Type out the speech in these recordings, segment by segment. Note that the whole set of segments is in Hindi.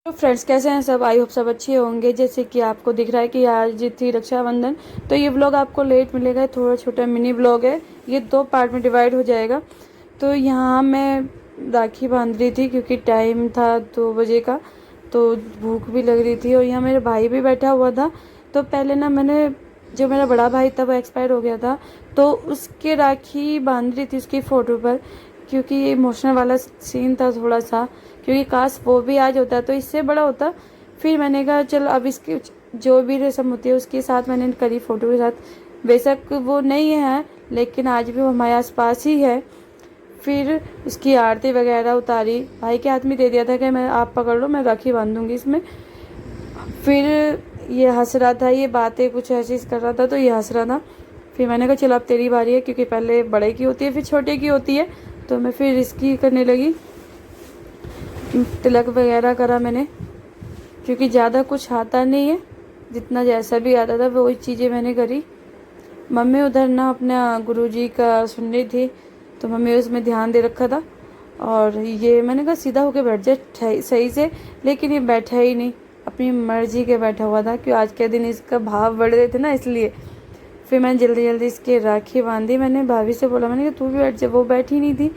तो फ्रेंड्स कैसे हैं सब। आई होप सब अच्छे होंगे। जैसे कि आपको दिख रहा है कि आज थी रक्षाबंधन, तो ये व्लॉग आपको लेट मिलेगा। थोड़ा छोटा मिनी व्लॉग है, ये 2 पार्ट में डिवाइड हो जाएगा। तो यहाँ मैं राखी बांध रही थी क्योंकि टाइम था 2 बजे का, तो भूख भी लग रही थी और यहाँ मेरा भाई भी बैठा हुआ था। तो पहले ना मैंने, जो मेरा बड़ा भाई था वो एक्सपायर हो गया था, तो उसके राखी बांध रही थी उसकी फ़ोटो पर, क्योंकि ये इमोशनल वाला सीन था थोड़ा सा, क्योंकि काश वो भी आज होता तो इससे बड़ा होता। फिर मैंने कहा चल अब इसकी जो भी रस्म होती है उसके साथ मैंने करी फ़ोटो के साथ। बेशक वो नहीं है लेकिन आज भी वो हमारे आस पास ही है। फिर उसकी आरती वगैरह उतारी, भाई के हाथ में दे दिया था कि मैं आप पकड़ लो, मैं राखी बांधूंगी इसमें। फिर ये हंस रहा था, ये बातें कुछ ऐसी कर रहा था तो ये हंस रहा था। फिर मैंने कहा चलो अब तेरी बारी है, क्योंकि पहले बड़े की होती है फिर छोटे की होती है। तो मैं फिर इसकी करने लगी, तिलक वगैरह करा मैंने, क्योंकि ज़्यादा कुछ आता नहीं है, जितना जैसा भी आता था वही चीज़ें मैंने करी। मम्मी उधर ना अपना गुरुजी का सुन रही थी, तो मम्मी उसमें ध्यान दे रखा था। और ये मैंने कहा सीधा होके बैठ जाए सही से, लेकिन ये बैठा ही नहीं, अपनी मर्जी के बैठा हुआ था। क्यों आज के दिन इसका भाव बढ़ रहे थे ना, इसलिए। फिर मैंने जल्दी जल्दी इसकी राखी बांधी। मैंने भाभी से बोला, मैंने कहा तू भी बैठ जा, वो बैठी नहीं थी,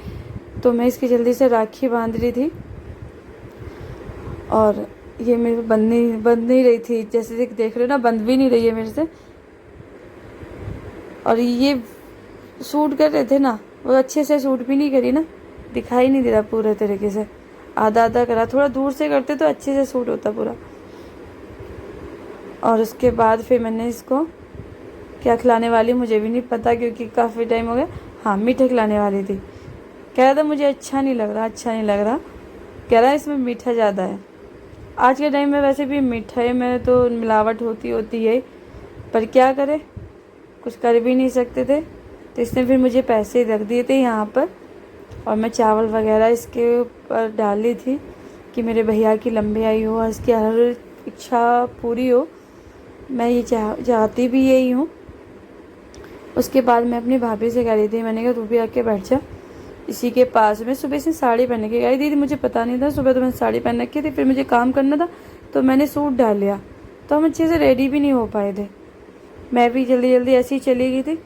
तो मैं इसकी जल्दी से राखी बांध रही थी। और ये मेरे बंद नहीं रही थी, जैसे देख रहे हो ना, बंद भी नहीं रही है मेरे से। और ये शूट कर रहे थे ना, वो अच्छे से शूट भी नहीं करी ना, दिखाई नहीं दे रहा पूरे तरीके से, आधा आधा करा। थोड़ा दूर से करते तो अच्छे से शूट होता पूरा। और उसके बाद फिर मैंने इसको क्या खिलाने वाली मुझे भी नहीं पता, क्योंकि काफ़ी टाइम हो गया। हाँ, मीठा खिलाने वाली थी। कह रहा था मुझे अच्छा नहीं लग रहा, कह रहा है इसमें मीठा ज़्यादा है। आज के टाइम में वैसे भी मिठाई में तो मिलावट होती है, पर क्या करें, कुछ कर भी नहीं सकते थे। तो इसने फिर मुझे पैसे रख दिए थे यहाँ पर, और मैं चावल वगैरह इसके ऊपर डाली थी कि मेरे भैया की लंबी आयु हो, इसकी हर इच्छा पूरी हो। मैं ये चाहती भी यही हूँ। उसके बाद मैं अपनी भाभी से कह रही थी, मैंने कहा तू भी आके बैठ जा इसी के पास में। सुबह से साड़ी पहन के गई दीदी, मुझे पता नहीं था, सुबह तो मैंने साड़ी पहन रखी थी, फिर मुझे काम करना था तो मैंने सूट डाल लिया, तो हम अच्छे से रेडी भी नहीं हो पाए थे। मैं भी जल्दी जल्दी ऐसे ही चली गई थी।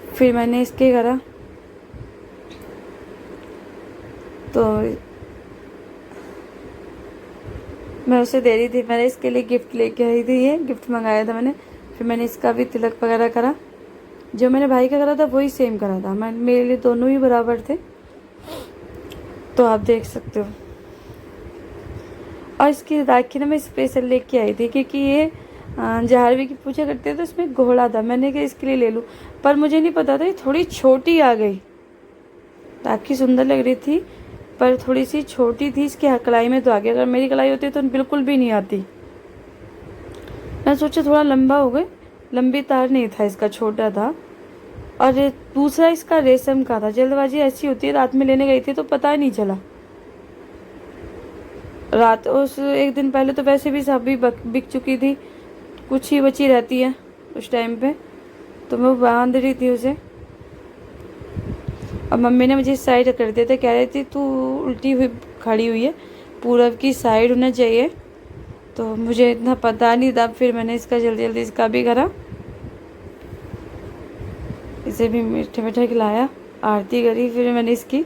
फिर मैंने इसके करा, तो मैं उसे दे रही थी, मैंने इसके लिए गिफ्ट लेके आई थी, ये गिफ्ट मंगाया था मैंने। फिर मैंने इसका भी तिलक वगैरह करा, जो मैंने भाई का करा था वही सेम करा था मैं, मेरे लिए दोनों ही बराबर थे, तो आप देख सकते हो। और इसकी राखी ना मैं स्पेशल लेके आई थी, क्योंकि ये जाहरवी की पूजा करते हैं तो इसमें घोड़ा था, मैंने कहा इसके लिए ले लूँ, पर मुझे नहीं पता था ये थोड़ी छोटी आ गई। राखी सुंदर लग रही थी पर थोड़ी सी छोटी थी, इसकी कलाई में तो आ गया। अगर मेरी कलाई होती तो बिल्कुल भी नहीं आती। मैं सोचा थोड़ा लंबा हो गए, लंबी तार नहीं था इसका, छोटा था। और दूसरा इसका रेशम का था। जल्दबाजी ऐसी होती है, रात में लेने गई थी तो पता ही नहीं चला। रात उस एक दिन पहले तो वैसे भी सभी बिक चुकी थी, कुछ ही बची रहती है उस टाइम पे, तो मैं बांध रही थी उसे। अब मम्मी ने मुझे इस साइड कर दिया था, कह रही थी तू उल्टी हुई खड़ी हुई है, पूरब की साइड होना चाहिए। तो मुझे इतना पता नहीं था, फिर मैंने इसका जल्दी जल्दी इसका भी करा, इसे भी मीठे मीठे खिलाया, आरती करी। फिर मैंने इसकी,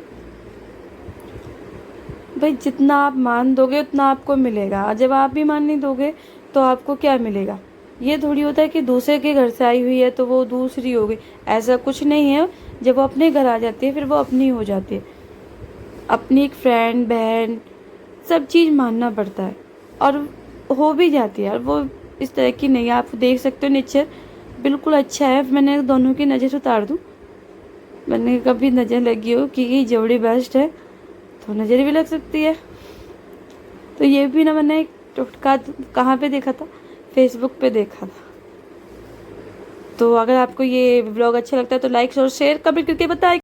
भाई जितना आप मान दोगे उतना आपको मिलेगा, और जब आप भी मान नहीं दोगे तो आपको क्या मिलेगा। ये थोड़ी होता है कि दूसरे के घर से आई हुई है तो वो दूसरी हो गई, ऐसा कुछ नहीं है। जब वो अपने घर आ जाती है फिर वो अपनी हो जाती है। अपनी एक फ्रेंड, बहन, सब चीज़ मानना पड़ता है, और हो भी जाती है। और वो इस तरह की नहीं है, आप देख सकते हो नेचर बिल्कुल अच्छा है। मैंने दोनों की नज़र उतार दूँ, मैंने कभी नज़र लगी हो कि ये जोड़ी बेस्ट है तो नज़र भी लग सकती है। तो ये भी ना मैंने एक टोटका कहाँ पे देखा था, फेसबुक पे देखा था। तो अगर आपको ये व्लॉग अच्छा लगता है तो लाइक और शेयर कमेंट करके बताएं।